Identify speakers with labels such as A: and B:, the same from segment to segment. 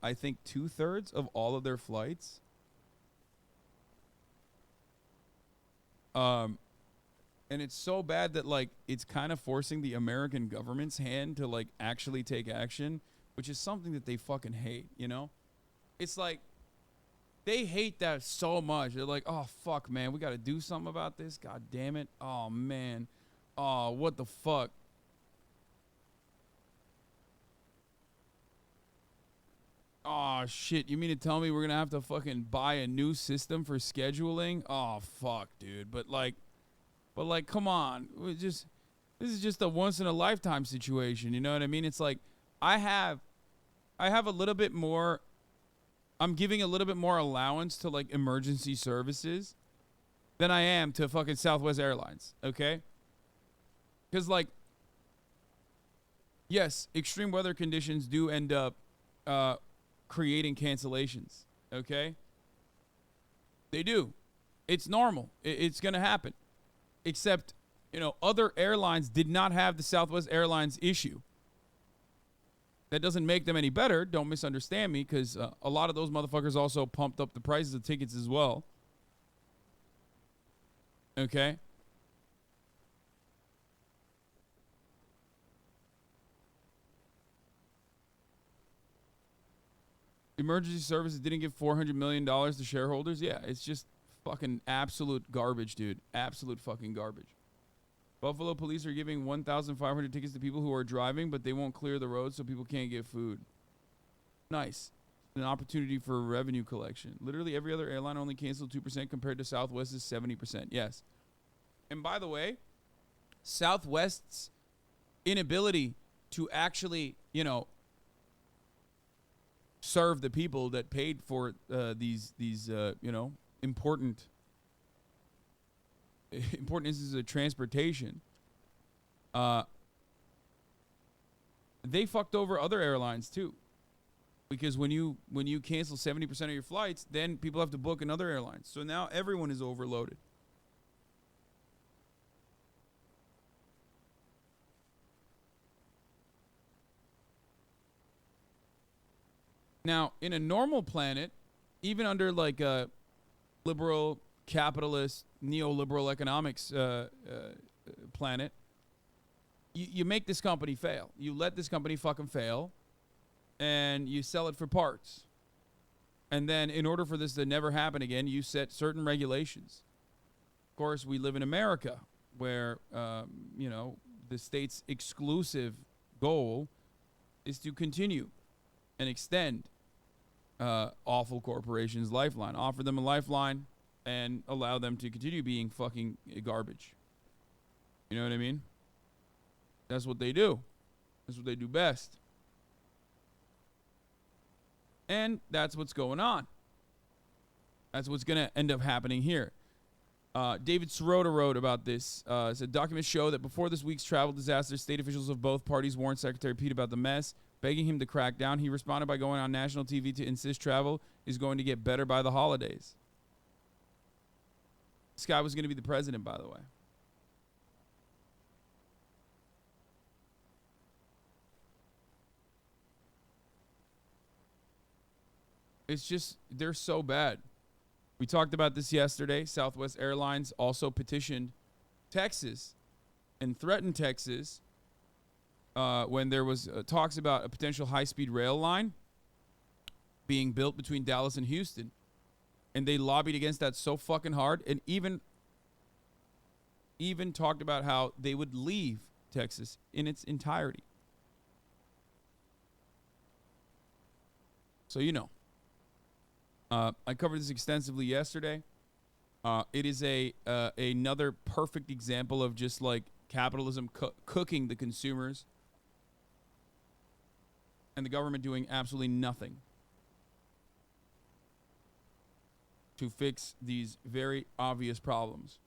A: I think 2/3 of all of their flights. And it's so bad that, like, it's kind of forcing the American government's hand to, like, actually take action, which is something that they fucking hate, you know? It's like, they hate that so much. They're like, oh, fuck, man, we got to do something about this. God damn it. Oh, man. Oh, what the fuck? Oh, shit. You mean to tell me we're going to have to fucking buy a new system for scheduling? Oh, fuck, dude. But, like, come on. This is just a once-in-a-lifetime situation. You know what I mean? It's like, I have a little bit more. I'm giving a little bit more allowance to, like, emergency services than I am to fucking Southwest Airlines, okay? Because, like, yes, extreme weather conditions do end up creating cancellations, okay? They do. It's normal. It's going to happen. Except, you know, other airlines did not have the Southwest Airlines issue. That doesn't make them any better. Don't misunderstand me, because a lot of those motherfuckers also pumped up the prices of tickets as well. Okay? Emergency services didn't give $400 million to shareholders. Yeah, it's just fucking absolute garbage, dude. Absolute fucking garbage. Buffalo police are giving 1,500 tickets to people who are driving, but they won't clear the roads so people can't get food. Nice. An opportunity for revenue collection. Literally every other airline only canceled 2% compared to Southwest's 70%. Yes. And by the way, Southwest's inability to actually, you know, serve the people that paid for these you know, important instances of transportation, they fucked over other airlines too. Because when you cancel 70% of your flights, then people have to book another airline. So now everyone is overloaded. Now, in a normal planet, even under like a liberal, capitalist, neoliberal economics planet, you make this company fail. You let this company fucking fail, and you sell it for parts. And then in order for this to never happen again, you set certain regulations. Of course, we live in America, where, you know, the state's exclusive goal is to continue and extend awful corporations' lifeline. Offer them a lifeline and allow them to continue being fucking garbage. You know what I mean? That's what they do. That's what they do best. And that's what's going on. That's what's going to end up happening here. David Sirota wrote about this. Said documents show that before this week's travel disaster, state officials of both parties warned Secretary Pete about the mess, begging him to crack down. He responded by going on national TV to insist travel is going to get better by the holidays. This guy was going to be the president, by the way. It's just, they're so bad. We talked about this yesterday. Southwest Airlines also petitioned Texas and threatened Texas when there was talks about a potential high-speed rail line being built between Dallas and Houston. And they lobbied against that so fucking hard, and even talked about how they would leave Texas in its entirety. So, you know. I covered this extensively yesterday. It is another perfect example of just like capitalism cooking the consumers and the government doing absolutely nothing to fix these very obvious problems.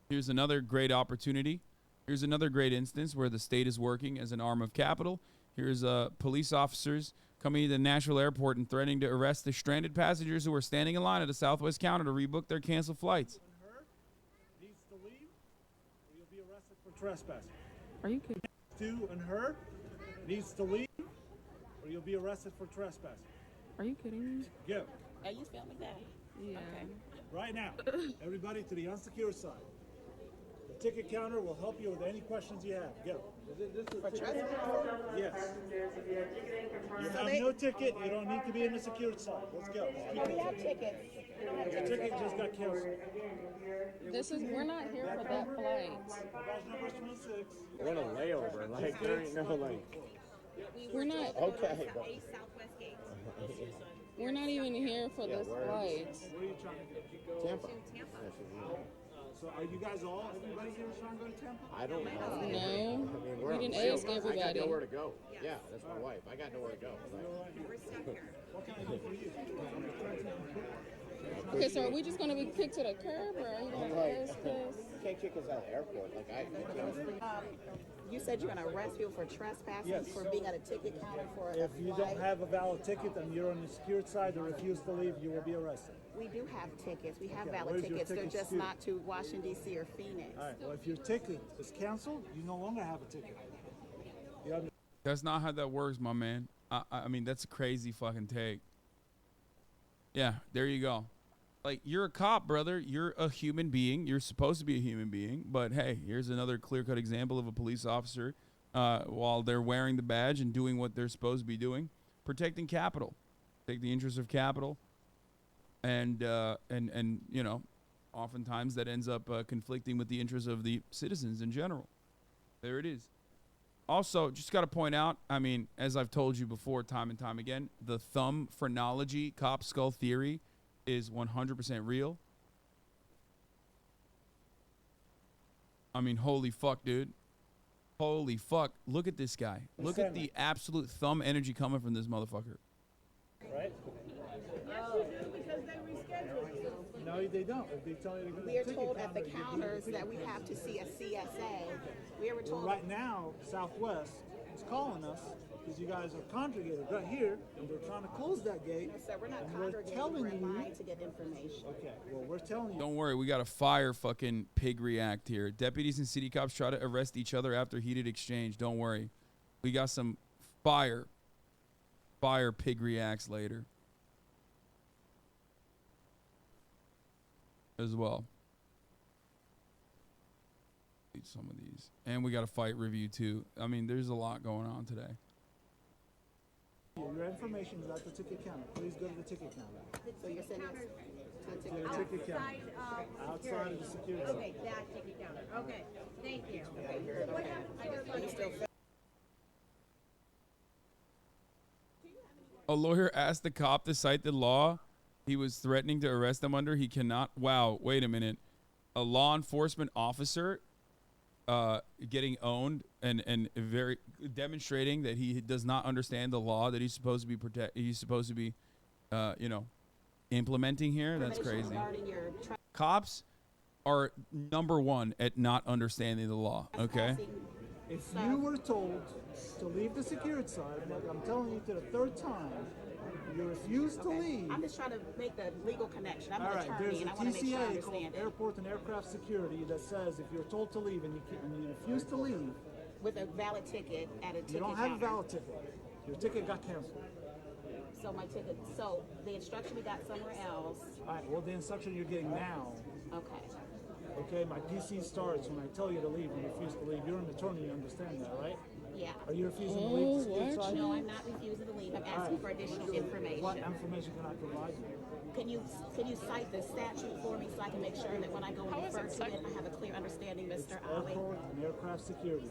A: Here's another great opportunity. Here's another great instance where the state is working as an arm of capital. Here's police officers coming to the Nashville airport and threatening to arrest the stranded passengers who are standing in line at a Southwest counter to rebook their canceled flights.
B: trespassing.
C: Are you kidding?
B: Stu and her needs to leave, or you'll be arrested for trespassing.
C: Are you kidding me?
B: Go.
D: Are you filming that?
C: Yeah.
D: Okay.
B: Right now, everybody to the unsecured side. The ticket counter will help you with any questions you have. Go.
D: For trespassing?
B: Yes. You have no ticket. You don't need to be in the secured side. Let's go.
D: No, we have tickets.
B: Your ticket just got canceled.
C: We're not here for that flight.
B: Badge number is 26.
E: We're on a layover, like there ain't no like.
C: We're not.
E: Okay, but
D: Southwest gate.
C: We're not even here for this flight.
B: Where are you trying to go?
E: Tampa.
B: So are you guys all, everybody here is trying to go to Tampa?
E: I don't know.
C: No,
E: I mean, we're
C: we
E: on
C: didn't
E: layover.
C: ask
E: I got
C: everybody.
E: nowhere to go. Yeah, that's my wife. I got nowhere to go.
D: We're stuck here.
B: What can I do for you?
C: Okay, so are we just gonna be kicked to the curb, or are you gonna ask us?
E: You can't kick us out of the airport. Like
D: You said you're going to arrest people for trespassing,
B: Yes.
D: for being at a ticket counter for a
B: If you
D: flight.
B: don't have a valid ticket and you're on the secured side or refuse to leave, you will be arrested.
D: We do have tickets. We have
B: Okay,
D: valid
B: where's your
D: tickets. They're
B: tickets
D: just
B: to?
D: not to Washington, D.C. or Phoenix.
B: All right, well, if your ticket is canceled, you no longer have a ticket. You have
A: That's not how that works, my man. I mean, that's a crazy fucking take. Yeah, there you go. Like, you're a cop, brother. You're a human being. You're supposed to be a human being. But, hey, here's another clear-cut example of a police officer, while they're wearing the badge and doing what they're supposed to be doing, protecting capital. Take the interests of capital. And you know, oftentimes that ends up conflicting with the interests of the citizens in general. There it is. Also, just got to point out, I mean, as I've told you before time and time again, the thumb phrenology, cop skull theory, is 100% real. I mean, holy fuck, dude. Holy fuck. Look at this guy. Look at the absolute thumb energy coming from this motherfucker.
B: right?
D: Because they rescheduled.
B: No, they don't. If they tell you to go to
D: We are
B: the
D: told
B: ticket
D: at the
B: counter, you
D: counters
B: do the
D: that we
B: ticket
D: have to see a CSA. We were
B: Well,
D: told.
B: right now, Southwest is calling us because you guys are congregated right here, and they're trying to close that gate.
D: No, sir, we're not
B: and we're
D: congregating.
B: telling
D: We're in
B: you.
D: line to get information.
B: Okay, well, we're telling you.
A: Don't worry, we got a fire fucking pig react here. Deputies and city cops try to arrest each other after heated exchange. Don't worry. We got some fire pig reacts later as well. Eat some of these. And we got a fight review too. I mean, there's a lot going on today.
B: Your information is at the ticket counter. Please go to the ticket counter.
D: So you're saying it's to the
B: To
D: ticket.
B: the ticket counter. Outside of the security.
F: Okay, that ticket counter. Okay, thank you.
D: You still
A: A lawyer asked the cop to cite the law he was threatening to arrest them under. He cannot. Wow, wait a minute. A law enforcement officer getting owned and very demonstrating that he does not understand the law that he's supposed to be he's supposed to be implementing here. That's crazy.
D: regarding your
A: Cops are number one at not understanding the law. Okay.
D: trespassing.
B: If you were told to leave the security side, like I'm telling you to the third time, you refuse to leave.
D: I'm just trying to make the legal connection. I'm
B: All
D: an
B: right,
D: attorney
B: there's
D: and
B: a
D: I want to make sure I
B: TCA called
D: understand it.
B: Airport and Aircraft Security that says if you're told to leave and you refuse to leave,
D: With a valid ticket at a ticket
B: you don't have a
D: counter.
B: valid ticket. Your ticket got canceled.
D: So my ticket. So the instruction we got somewhere else.
B: All right, well, the instruction you're getting now,
D: Okay.
B: okay, my PC starts when I tell you to leave and you refuse to leave. You're an attorney, you understand that, right?
D: Yeah.
B: Are you refusing to leave the security side?
D: No, I'm not refusing to leave. I'm asking for additional
B: What
D: information.
B: information can I provide you?
D: Can you cite the statute for me so I can make sure that when I go and refer to it, I have a clear understanding, Mr. Ali?
B: Airport and Aircraft Security.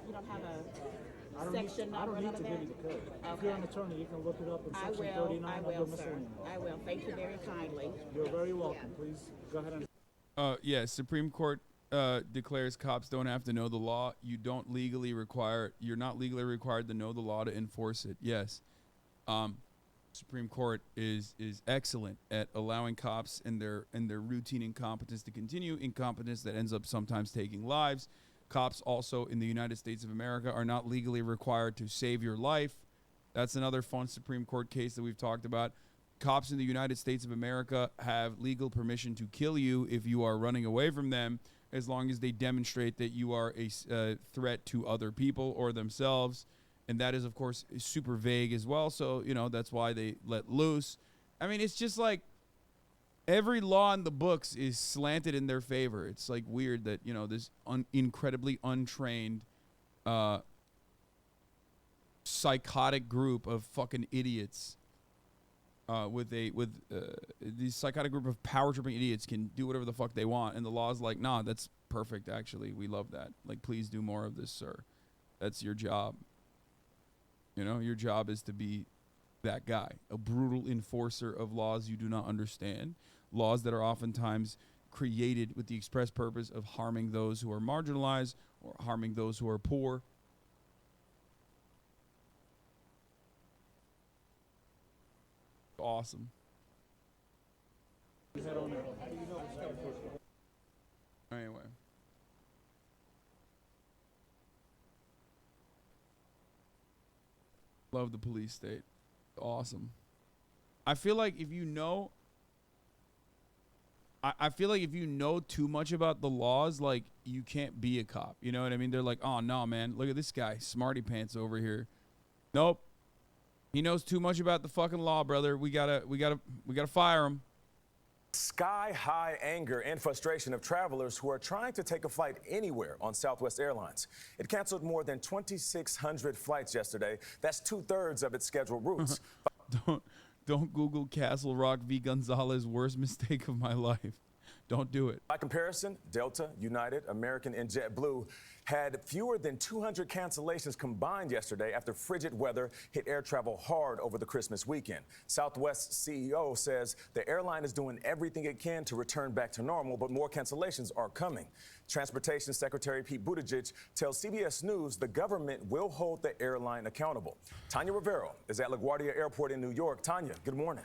D: You don't have
B: I
D: a
B: don't need,
D: section
B: I
D: number
B: don't need
D: of
B: to
D: that?
B: give you the code. If
D: Okay.
B: you're an attorney, you can look it up in
D: I
B: section
D: will.
B: 39
D: I
B: of
D: will,
B: your
D: sir.
B: miscellaneous.
D: I will. Thank you very kindly.
B: You're very welcome. Please go ahead and.
A: Yeah, Supreme Court declares cops don't have to know the law. You're not legally required to know the law to enforce it. Yes. Supreme Court is excellent at allowing cops and their routine incompetence to continue, incompetence that ends up sometimes taking lives. Cops also in the United States of America are not legally required to save your life. That's another fun Supreme Court case that we've talked about. Cops in the United States of America have legal permission to kill you if you are running away from them, as long as they demonstrate that you are a threat to other people or themselves. And that is, of course, super vague as well. So, that's why they let loose. I mean, it's just like every law in the books is slanted in their favor. It's like weird that, this incredibly untrained, psychotic group of fucking idiots these psychotic group of power tripping idiots can do whatever the fuck they want. And the law's like, nah, that's perfect. Actually, we love that. Like, please do more of this, sir. That's your job. Your job is to be that guy, a brutal enforcer of laws you do not understand, laws that are oftentimes created with the express purpose of harming those who are marginalized or harming those who are poor. Awesome. Anyway. Love the police state. Awesome. I feel like if you know too much about the laws, like, you can't be a cop. You know what I mean? They're like, oh no, man, look at this guy, smarty pants over here. Nope. He knows too much about the fucking law, brother. We gotta fire him.
G: Sky-high anger and frustration of travelers who are trying to take a flight anywhere on Southwest Airlines. It canceled more than 2,600 flights yesterday. That's 2/3 of its scheduled routes.
A: Don't Google Castle Rock v. Gonzalez, worst mistake of my life. Don't do it.
G: By comparison, Delta, United, American, and JetBlue had fewer than 200 cancellations combined yesterday after frigid weather hit air travel hard over the Christmas weekend. Southwest's CEO says the airline is doing everything it can to return back to normal, but more cancellations are coming. Transportation Secretary Pete Buttigieg tells CBS News the government will hold the airline accountable. Tanya Rivero is at LaGuardia Airport in New York. Tanya, good morning.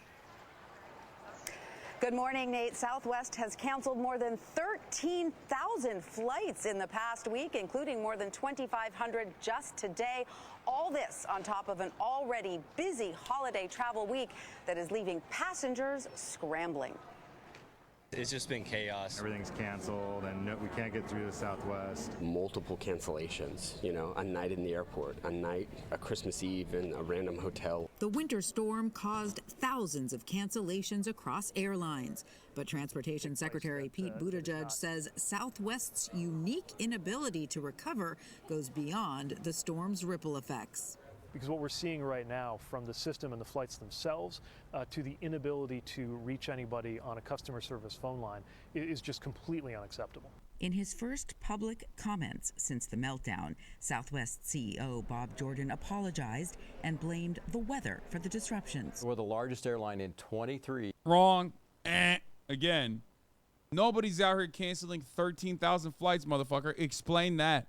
H: Good morning, Nate. Southwest has canceled more than 13,000 flights in the past week, including more than 2,500 just today. All this on top of an already busy holiday travel week that is leaving passengers scrambling.
I: It's just been chaos.
J: Everything's canceled and we can't get through the Southwest.
K: Multiple cancellations, a night in the airport, a night, a Christmas Eve in a random hotel.
L: The winter storm caused thousands of cancellations across airlines. But Transportation Secretary Pete Buttigieg says Southwest's unique inability to recover goes beyond the storm's ripple effects.
M: Because what we're seeing right now, from the system and the flights themselves to the inability to reach anybody on a customer service phone line, is just completely unacceptable.
L: In his first public comments since the meltdown, Southwest CEO Bob Jordan apologized and blamed the weather for the disruptions.
N: We're the largest airline in 23.
A: Wrong. Again. Nobody's out here canceling 13,000 flights, motherfucker. Explain that.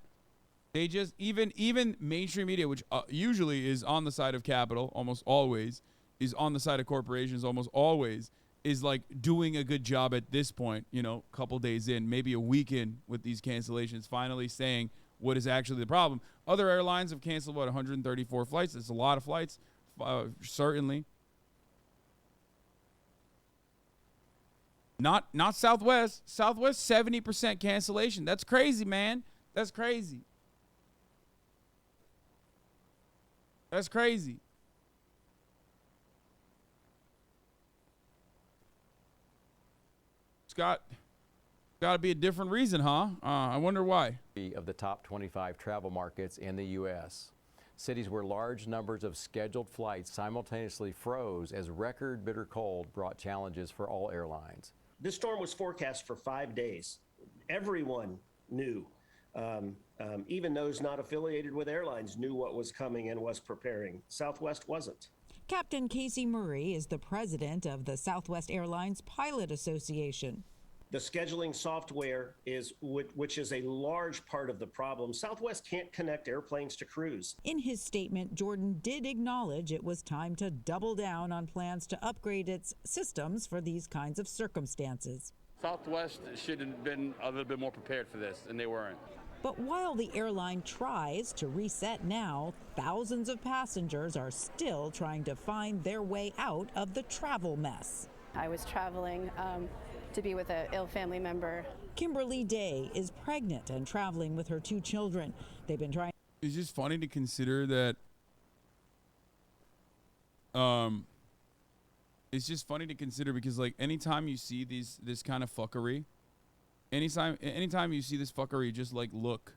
A: They just, even mainstream media, which usually is on the side of capital, almost always, is on the side of corporations, almost always, is like doing a good job at this point, a couple days in, maybe a week in with these cancellations, finally saying what is actually the problem. Other airlines have canceled, 134 flights. That's a lot of flights, certainly. Not Southwest. Southwest, 70% cancellation. That's crazy, man. That's crazy. That's crazy. It's got to be a different reason, huh? I wonder why.
N: Of the top 25 travel markets in the U.S. Cities where large numbers of scheduled flights simultaneously froze as record bitter cold brought challenges for all airlines.
O: This storm was forecast for 5 days. Everyone knew. Even those not affiliated with airlines knew what was coming and was preparing. Southwest wasn't.
L: Captain Casey Murray is the president of the Southwest Airlines Pilot Association.
O: The scheduling software which is a large part of the problem. Southwest can't connect airplanes to crews.
L: In his statement, Jordan did acknowledge it was time to double down on plans to upgrade its systems for these kinds of circumstances.
P: Southwest should have been a little bit more prepared for this, and they weren't.
L: But while the airline tries to reset now, thousands of passengers are still trying to find their way out of the travel mess.
Q: I was traveling to be with an ill family member
L: Kimberly Day is pregnant and traveling with her 2 children. They've been trying.
A: It's just funny to consider that. It's just funny to consider because, like, anytime you see this kind of fuckery, anytime you see this fuckery, just like look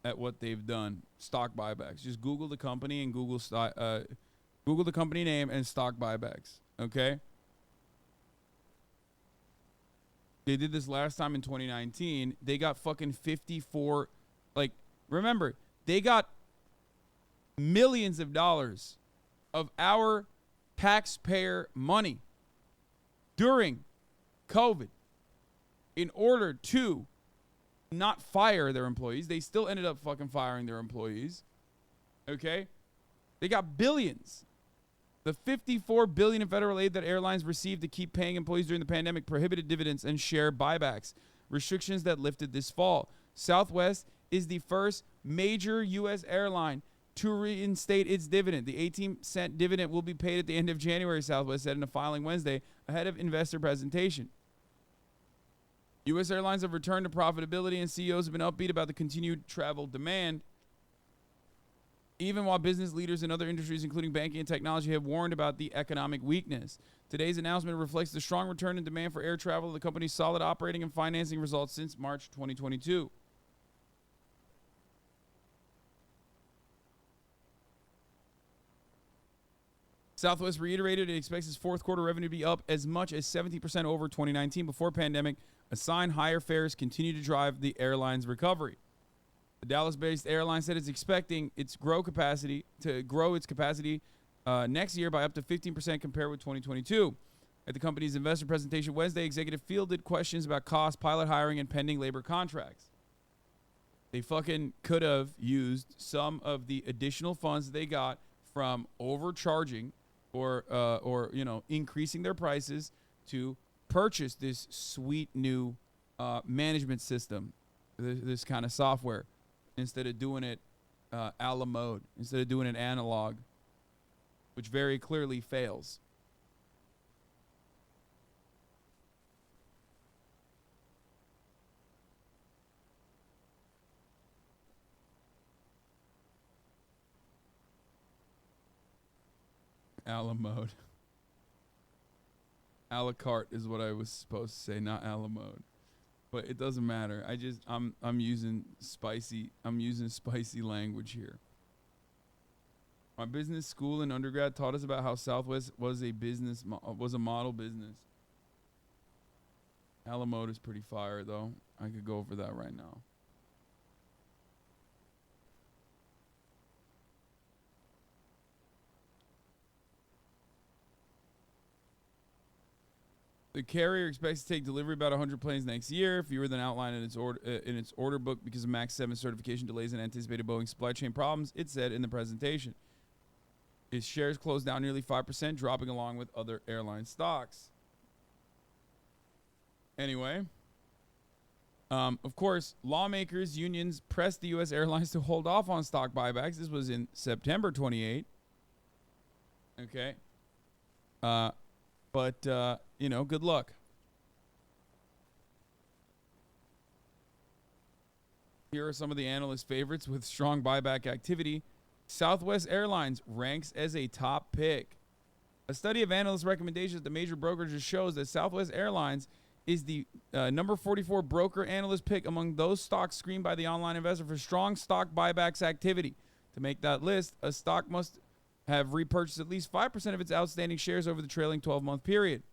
A: at what they've done. Stock buybacks. Just Google the company and Google the company name and stock buybacks. Okay. They did this last time in 2019. They got fucking 54. Like, remember, they got millions of dollars of our taxpayer money during COVID in order to not fire their employees. They still ended up fucking firing their employees. Okay? They got billions. The $54 billion in federal aid that airlines received to keep paying employees during the pandemic prohibited dividends and share buybacks, restrictions that lifted this fall. Southwest is the first major U.S. airline to reinstate its dividend. The 18-cent dividend will be paid at the end of January, Southwest said in a filing Wednesday ahead of investor presentation. U.S. airlines have returned to profitability, and CEOs have been upbeat about the continued travel demand, even while business leaders in other industries, including banking and technology, have warned about the economic weakness. Today's announcement reflects the strong return in demand for air travel, the company's solid operating and financing results since March 2022. Southwest reiterated it expects its fourth quarter revenue to be up as much as 70% over 2019 before pandemic. Assigned higher fares continue to drive the airline's recovery. The Dallas-based airline said it's expecting its grow its capacity next year by up to 15% compared with 2022. At the company's investor presentation Wednesday, executive fielded questions about cost, pilot hiring, and pending labor contracts. They fucking could have used some of the additional funds that they got from overcharging or increasing their prices to purchase this sweet new management system, this kind of software, instead of doing it a la mode, instead of doing it analog, which very clearly fails. A la mode. A la carte is what I was supposed to say, not a la mode. But it doesn't matter. I'm using spicy language here. My business school in undergrad taught us about how Southwest was a model business. A la mode is pretty fire though. I could go over that right now. The carrier expects to take delivery about 100 planes next year, fewer than outlined in its order book because of MAX 7 certification delays and anticipated Boeing supply chain problems, it said in the presentation. Its shares closed down nearly 5%, dropping along with other airline stocks. Anyway, of course, lawmakers, unions pressed the U.S. airlines to hold off on stock buybacks. This was in September 28. Okay. But good luck. Here are some of the analyst favorites with strong buyback activity. Southwest Airlines ranks as a top pick. A study of analyst recommendations at the major brokerages shows that Southwest Airlines is the number 44 broker analyst pick among those stocks screened by the online investor for strong stock buybacks activity. To make that list, a stock must have repurchased at least 5% of its outstanding shares over the trailing 12-month period.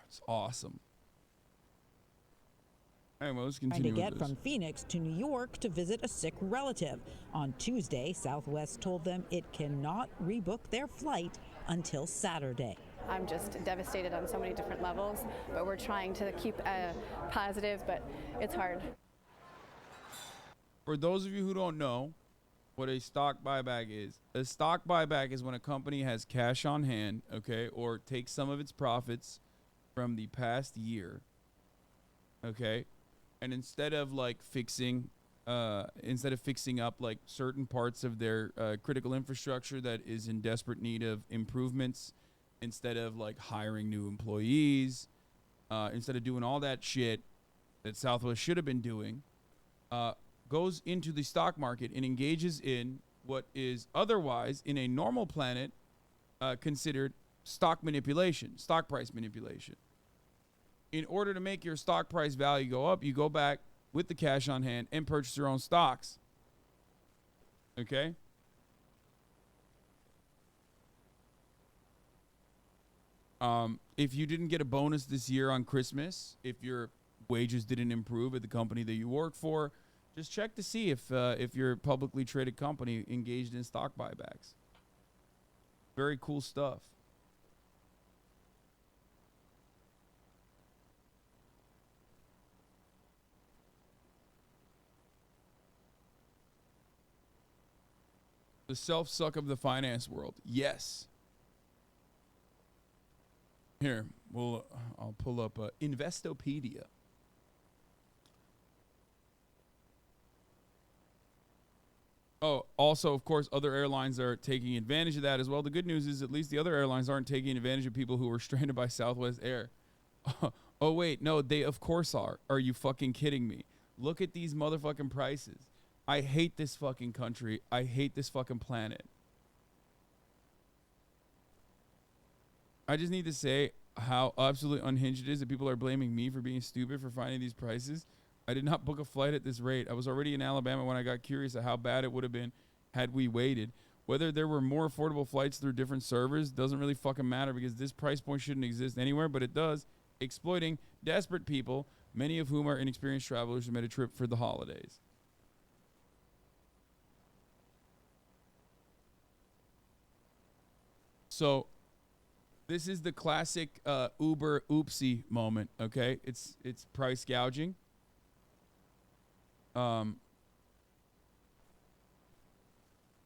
A: It's awesome. Anyway, let's continue.
L: Trying to get from Phoenix to New York to visit a sick relative. On Tuesday, Southwest told them it cannot rebook their flight until Saturday.
Q: I'm just devastated on so many different levels, but we're trying to keep positive, but it's hard.
A: For those of you who don't know, what a stock buyback is. A stock buyback is when a company has cash on hand, okay, or takes some of its profits from the past year, okay, and instead of fixing up like certain parts of their critical infrastructure that is in desperate need of improvements, instead of like hiring new employees, instead of doing all that shit that Southwest should have been doing, goes into the stock market and engages in what is otherwise in a normal planet considered stock manipulation, stock price manipulation. In order to make your stock price value go up, you go back with the cash on hand and purchase your own stocks. Okay? If you didn't get a bonus this year on Christmas, if your wages didn't improve at the company that you work for, just check to see if your publicly traded company engaged in stock buybacks. Very cool stuff. The self-suck of the finance world. Yes. Here, I'll pull up Investopedia. Oh, also, of course, other airlines are taking advantage of that as well. The good news is at least the other airlines aren't taking advantage of people who were stranded by Southwest Air. Oh, wait, no, they of course are. Are you fucking kidding me? Look at these motherfucking prices. I hate this fucking country. I hate this fucking planet. I just need to say how absolutely unhinged it is that people are blaming me for being stupid for finding these prices. I did not book a flight at this rate. I was already in Alabama when I got curious at how bad it would have been had we waited. Whether there were more affordable flights through different servers doesn't really fucking matter because this price point shouldn't exist anywhere, but it does, exploiting desperate people, many of whom are inexperienced travelers who made a trip for the holidays. So this is the classic Uber oopsie moment, okay? It's price gouging.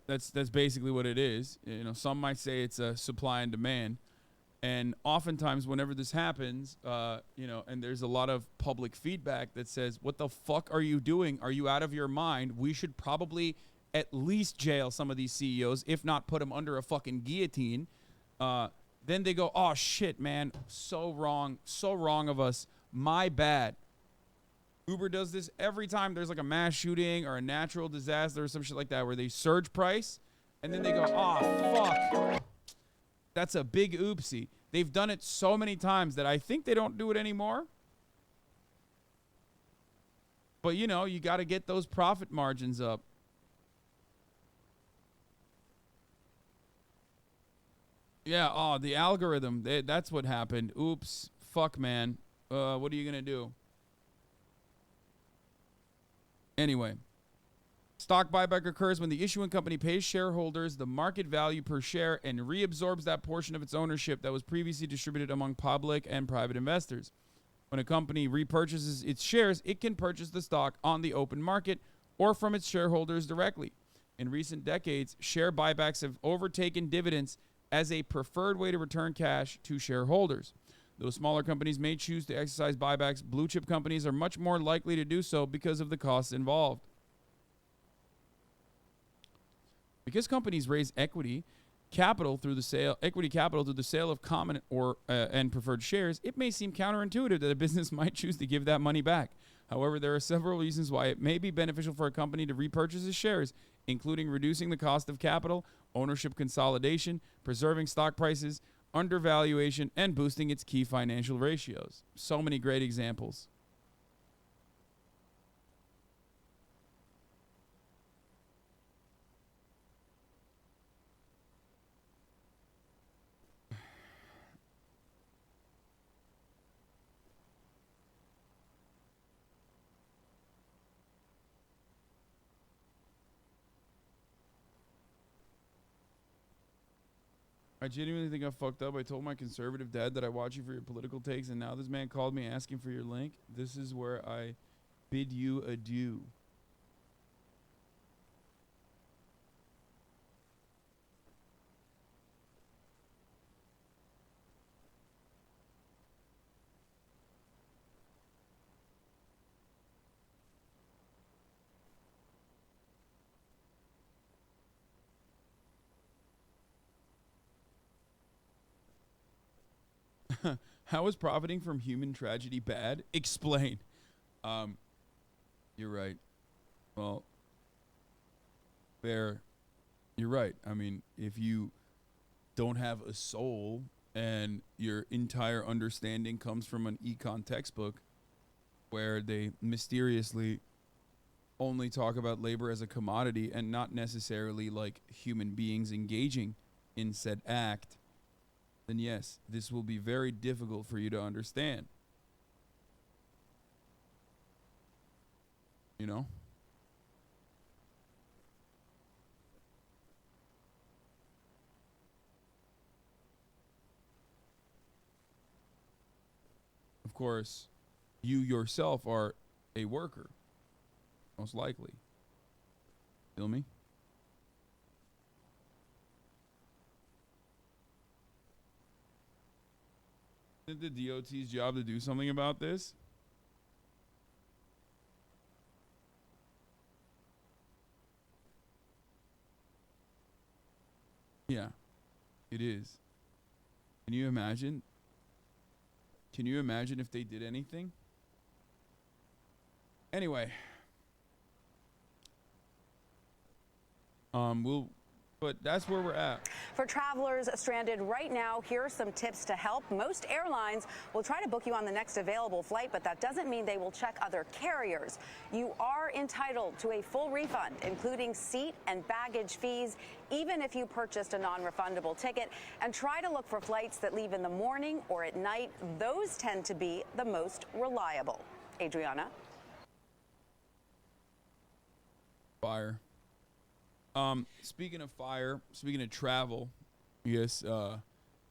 A: That's basically what it is. You know, some might say it's a supply and demand. And oftentimes whenever this happens, and there's a lot of public feedback that says, what the fuck are you doing? Are you out of your mind? We should probably at least jail some of these CEOs, if not put them under a fucking guillotine. Then they go, oh shit, man, so wrong of us. My bad. Uber does this every time there's like a mass shooting or a natural disaster or some shit like that where they surge price and then they go, oh, fuck. That's a big oopsie. They've done it so many times that I think they don't do it anymore. But, you know, you got to get those profit margins up. Yeah, the algorithm, that's what happened. Oops, fuck, man. What are you going to do? Anyway, stock buyback occurs when the issuing company pays shareholders the market value per share and reabsorbs that portion of its ownership that was previously distributed among public and private investors. When a company repurchases its shares, it can purchase the stock on the open market or from its shareholders directly. In recent decades, share buybacks have overtaken dividends as a preferred way to return cash to shareholders. Though smaller companies may choose to exercise buybacks, blue chip companies are much more likely to do so because of the costs involved. Because companies raise equity capital through the sale of common or and preferred shares, it may seem counterintuitive that a business might choose to give that money back. However, there are several reasons why it may be beneficial for a company to repurchase its shares, including reducing the cost of capital, ownership consolidation, preserving stock prices, undervaluation, and boosting its key financial ratios. So many great examples. I genuinely think I fucked up. I told my conservative dad that I watch you for your political takes, and now this man called me asking for your link. This is where I bid you adieu. How is profiting from human tragedy bad? Explain. You're right. Well, fair. You're right. I mean, if you don't have a soul and your entire understanding comes from an econ textbook where they mysteriously only talk about labor as a commodity and not necessarily like human beings engaging in said act, then yes, this will be very difficult for you to understand. You know? Of course, you yourself are a worker, most likely. Feel me? Isn't the DOT's job to do something about this? Yeah, it is. Can you imagine? Can you imagine if they did anything? Anyway. But that's where we're at.
H: For travelers stranded right now, here are some tips to help. Most airlines will try to book you on the next available flight, but that doesn't mean they will check other carriers. You are entitled to a full refund, including seat and baggage fees, even if you purchased a non-refundable ticket. And try to look for flights that leave in the morning or at night. Those tend to be the most reliable. Adriana?
A: Fire. Speaking of fire, speaking of travel, yes,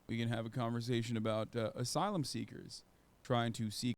A: we can have a conversation about asylum seekers trying to seek